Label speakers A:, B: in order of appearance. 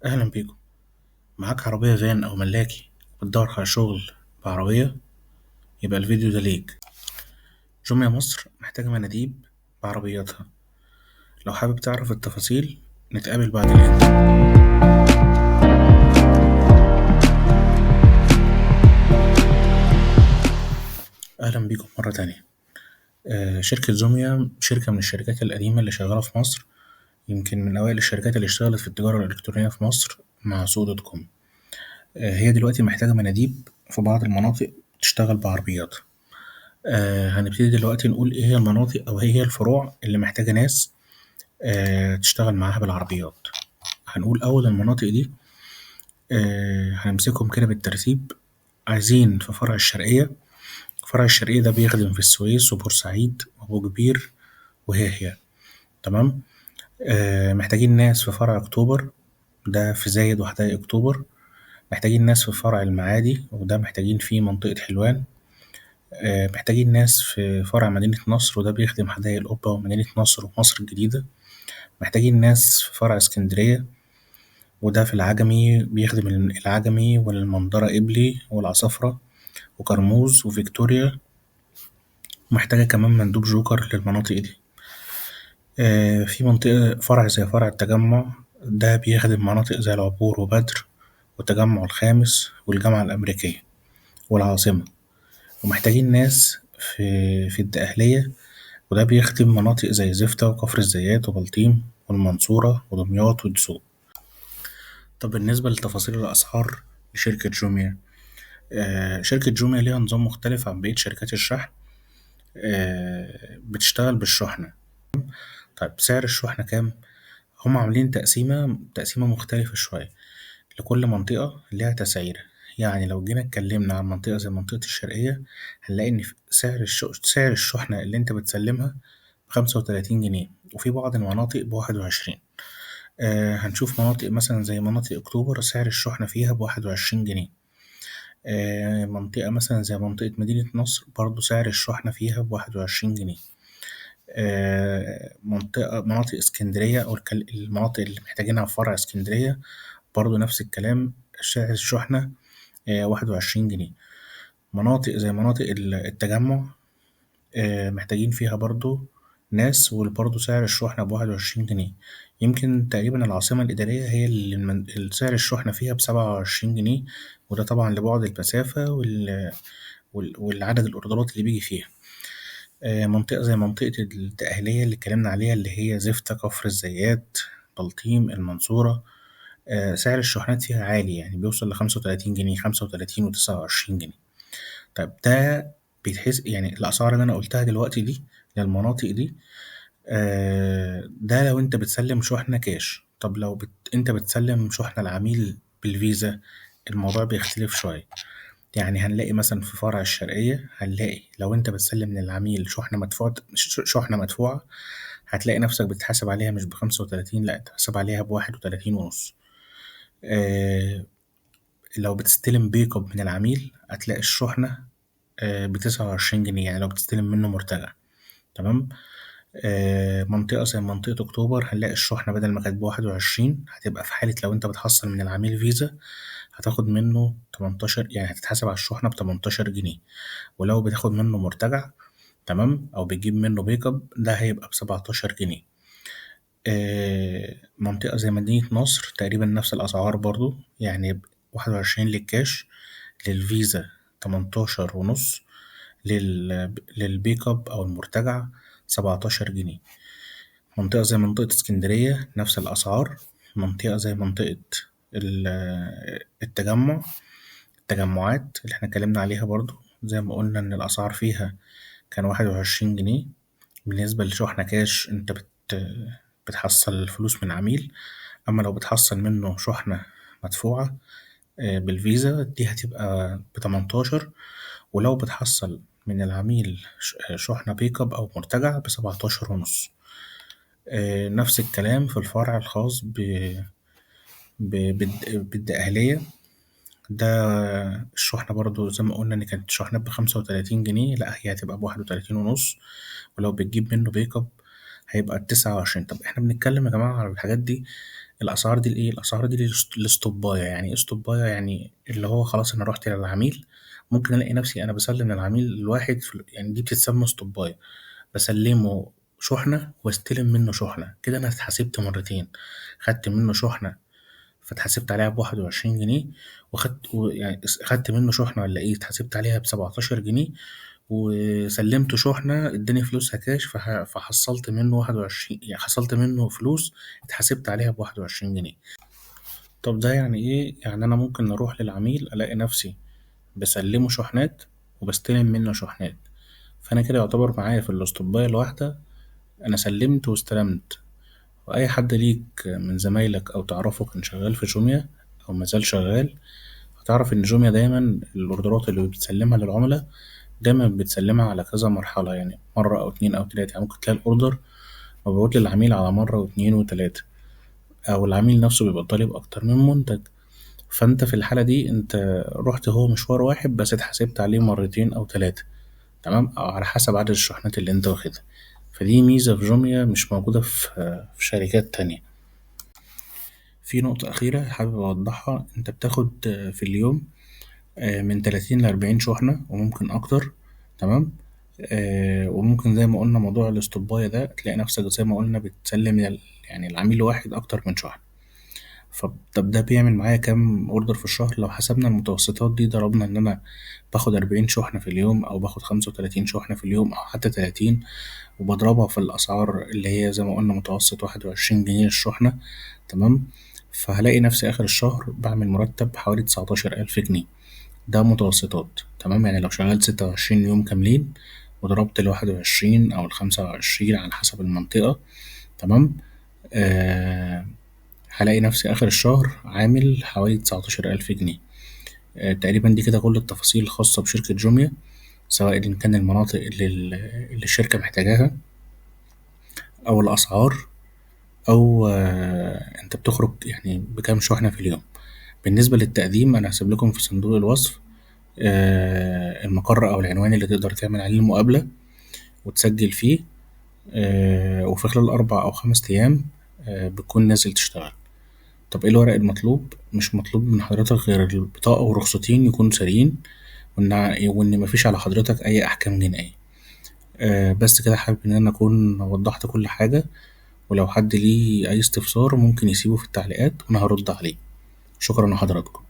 A: أهلا بيكم. معاك عربية فان أو ملاكي بتدور على شغل بعربية؟ يبقى الفيديو ده ليك. جميع مصر محتاجة مناديب بعربياتها. لو حابب تعرف التفاصيل نتقابل بعد الإنترو. أهلا بيكم مرة تانية. شركة زوميا شركة من الشركات القديمة اللي شغالة في مصر، يمكن من أوائل الشركات اللي اشتغلت في التجارة الإلكترونية في مصر مع سوق دوت كوم. هي دلوقتي محتاجة مناديب في بعض المناطق تشتغل بعربياتها. هنبتدي دلوقتي نقول إيه هي المناطق أو إيه هي الفروع اللي محتاجة ناس تشتغل معاها بالعربيات. هنقول أول المناطق دي، هنمسكهم كده بالترتيب. عايزين في فرع الشرقية. فرع الشرقية ده بيخدم في السويس وبورسعيد وأبو كبير وهي تمام. محتاجين ناس في فرع أكتوبر، ده في زايد وحدائق أكتوبر. محتاجين ناس في فرع المعادي وده محتاجين فيه منطقة حلوان. محتاجين ناس في فرع مدينة نصر وده بيخدم حدائق القبة ومدينة نصر ومصر الجديدة. محتاجين ناس في فرع اسكندرية وده في العجمي بيخدم العجمي والمنظرة قبلي والعصافرة وكرموز وفيكتوريا. محتاجة كمان مندوب جوكر للمناطق دي. في منطقة فرع زي فرع التجمع، ده بيخدم مناطق زي العبور وبدر والتجمع الخامس والجامعة الأمريكية والعاصمة. ومحتاجين ناس في الدقهلية وده بيخدم مناطق زي زفتة وكفر الزيات وبلطيم والمنصورة ودمياط ودسوق. طب بالنسبة لتفاصيل الأسعار لشركة جوميا، شركة جوميا ليها نظام مختلف عن بقية شركات الشحن. بتشتغل بالشحنة. طيب سعر الشحنة كام؟ هم عاملين تقسيمة مختلفة شوية. لكل منطقة ليها تسعيرة. يعني لو جينا اتكلمنا عن منطقة زي منطقة الشرقية، هنلاقي إن سعر الشحنة اللي أنت بتسلمها ب35 جنيه، وفي بعض المناطق ب21. هنشوف مناطق مثلا زي مناطق أكتوبر سعر الشحنة فيها ب21 جنيه. منطقة مثلا زي منطقة مدينة نصر برضو سعر الشحنة فيها ب21 جنيه. مناطق اسكندرية أو المناطق اللي محتاجينها في فرع اسكندرية برضو نفس الكلام، سعر الشحنة 21 جنيه. مناطق زي مناطق التجمع محتاجين فيها برضو ناس وبرضو سعر الشحنة ب21 جنيه. يمكن تقريبا العاصمة الإدارية هي اللي سعر الشحنة فيها ب27 جنيه، وده طبعا لبعد المسافة والعدد الأوردرات اللي بيجي فيها. منطقة زي منطقة الدقهلية اللي اتكلمنا عليها اللي هي زفتة كفر الزيات بلطيم المنصورة، سعر الشحنات فيها عالي، يعني بيوصل ل35 جنيه، 35 و29 جنيه. طيب ده بيتحس يعني الأسعار اللي أنا قلتها دلوقتي دي للمناطق دي. ده لو أنت بتسلم شحنة كاش. طب لو أنت بتسلم شحنة العميل بالفيزا، الموضوع بيختلف شوية. يعني هنلاقي مثلا في فرع الشرقية، هنلاقي لو أنت بتسلم للعميل شحنة مدفوعة، هتلاقي نفسك بتحاسب عليها مش ب35، لأ تحاسب عليها ب31 ونص. آه لو بتستلم بيك اب من العميل هتلاقي الشحنة ب29 جنيه، يعني لو بتستلم منه مرتجع. تمام. منطقة زي منطقة أكتوبر هنلاقي الشحنة بدل ما كانت ب21، هتبقى في حالة لو أنت بتحصل من العميل فيزا هتاخد منه 18، يعني هتتحاسب على الشحنة ب18 جنيه. ولو بتاخد منه مرتجع تمام أو بتجيب منه بيك اب ده هيبقى ب17 جنيه. منطقة زي مدينة نصر تقريبا نفس الأسعار برضو، يعني 21 للكاش، للفيزا 18 ونص، للبيك اب أو المرتجع 17 جنيه. منطقة زي منطقة اسكندرية نفس الأسعار. منطقة زي منطقة التجمع، التجمعات اللي احنا اتكلمنا عليها برضو زي ما قلنا إن الأسعار فيها كان 21 جنيه. بالنسبة لشحنة كاش انت بتحصل الفلوس من عميل، أما لو بتحصل منه شحنة مدفوعة بالفيزا دي هتبقى ب18. ولو بتحصل من العميل شحنة بيك اب أو مرتجع ب17 ونص. نفس الكلام في الفرع الخاص بالدقهلية. ده الشحنة برضو زي ما قلنا إن كانت شحنة ب35 جنيه، لأ هي هتبقى ب31 ونص. ولو بتجيب منه بيك اب هيبقى ب29. طب احنا بنتكلم يا جماعة على الحاجات دي الأسعار دي الإيه؟ الأسعار دي الاستوباية. يعني إيه استوباية؟ يعني اللي هو خلاص أنا رحت للعميل، ممكن ألاقي نفسي أنا بسلم للعميل الواحد يعني دي بتتسمى استوباية، بسلمه شحنة واستلم منه شحنة، كده أنا اتحاسبت مرتين. خدت منه شحنة فاتحاسبت عليها ب21 جنيه، يعني خدت منه شحنة ولا إيه اتحاسبت عليها ب17 جنيه، وسلمته شحنة اداني فلوسها كاش فحصلت منه 21، يعني حصلت منه فلوس اتحاسبت عليها ب21 جنيه. طب ده يعني ايه؟ يعني انا ممكن اروح للعميل الاقي نفسي بسلمه شحنات وبستلم منه شحنات، فانا كده يعتبر معايا في الاستوباية الواحدة انا سلمت واستلمت. واي حد ليك من زمايلك او تعرفه كان شغال في جوميا او مازال شغال، هتعرف ان جوميا دايما الاوردرات اللي بتسلمها للعملاء دايما بتسلمها على كذا مرحلة، يعني مرة أو اتنين أو تلاتة. يعني ممكن تلاقي الأوردر مبعوت للعميل على مرة واتنين وتلاتة، أو العميل نفسه بيبقى طالب أكتر من منتج. فأنت في الحالة دي أنت رحت هو مشوار واحد بس اتحاسبت عليه مرتين أو تلاتة، تمام، أو على حسب عدد الشحنات اللي أنت واخدها. فدي ميزة في جوميا مش موجودة في شركات تانية. في نقطة أخيرة حابب أوضحها، أنت بتاخد في اليوم من 30 ل40 شحنة وممكن أكتر، تمام. وممكن زي ما قلنا موضوع الاستوباية ده تلاقي نفسك زي ما قلنا بتسلم يعني العميل الواحد أكتر من شحنة. طب ده بيعمل معايا كام أوردر في الشهر؟ لو حسبنا المتوسطات دي ضربنا إن أنا باخد 40 شحنة في اليوم أو باخد 35 شحنة في اليوم أو حتى 30، وبضربها في الأسعار اللي هي زي ما قلنا متوسط 21 جنيه للشحنة، تمام. فهلاقي نفسي آخر الشهر بعمل مرتب حوالي 19 ألف جنيه. ده متوسطات، تمام. يعني لو شغلت 26 يوم كاملين وضربت ال21 أو ال25 على حسب المنطقة، تمام، آه هلاقي نفسي آخر الشهر عامل حوالي 19 ألف جنيه. تقريبا دي كده كل التفاصيل الخاصة بشركة جوميا، سواء إن كان المناطق اللي الشركة محتاجاها أو الأسعار أو أنت بتخرج يعني بكام شحنة في اليوم. بالنسبة للتقديم أنا هسيب لكم في صندوق الوصف المقر أو العنوان اللي تقدر تعمل عليه المقابلة وتسجل فيه، وفي خلال 4 أو 5 أيام بتكون نازل تشتغل. طب ايه الورق المطلوب؟ مش مطلوب من حضرتك غير البطاقة ورخصتين يكونوا ساريين، وإن مفيش على حضرتك أي أحكام جنائية. بس كده حابب إن أنا أكون وضحت كل حاجة، ولو حد ليه أي استفسار ممكن يسيبه في التعليقات وأنا هرد عليه. شكرا لحضراتكم.